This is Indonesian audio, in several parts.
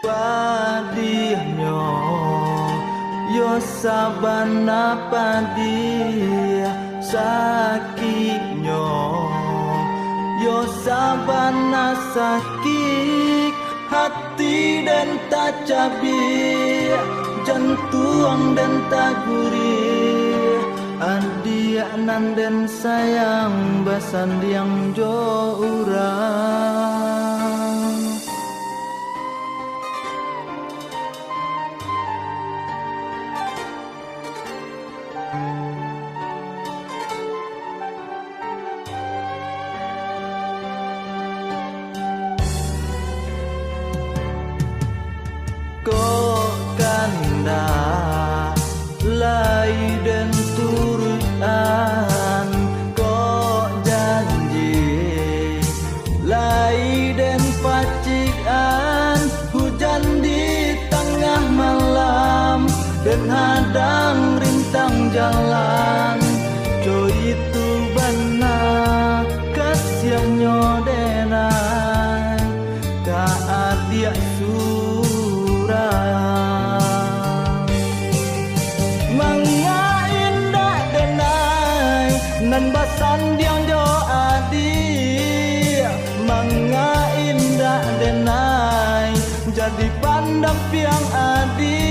Padihnya yo sabana padia sakitnya yo sabana sakit hati dan tak cabi jantung dan tak gurih adia nan dan sayang basan yang jo urang kok kanda lai dan turutan kok janji lai dan pacikan hujan di tengah malam dan hadang rintang jalan co itu benar kasihannya denai ka dia Manga indah denai nan basan diang jo adi Manga indah denai jadi pandang piang adi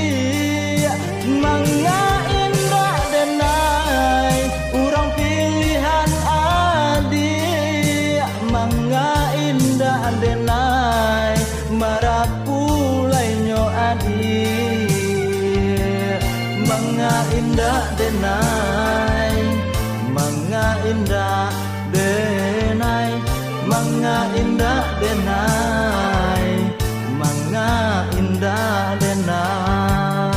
Manga indah denai urang pilihan adi Manga indah denai marapulai nyo adi Manga indah denai Manga indah denai Manga indah denai Manga indah denai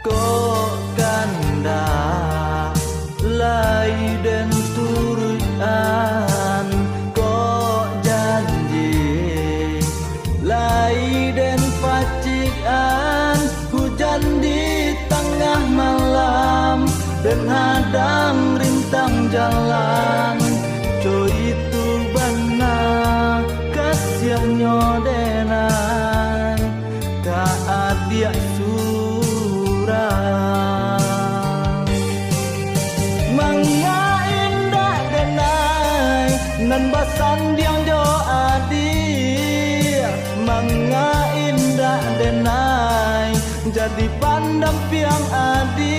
kok kanda lai dan turutan kok janji lai dan pacikan hujan di tengah malam dan hadang rintang jalan co itu benar kasihannya denai ka adia Manga indah denai nan basan diang jo adi Manga indah denai jadi pandang piang adi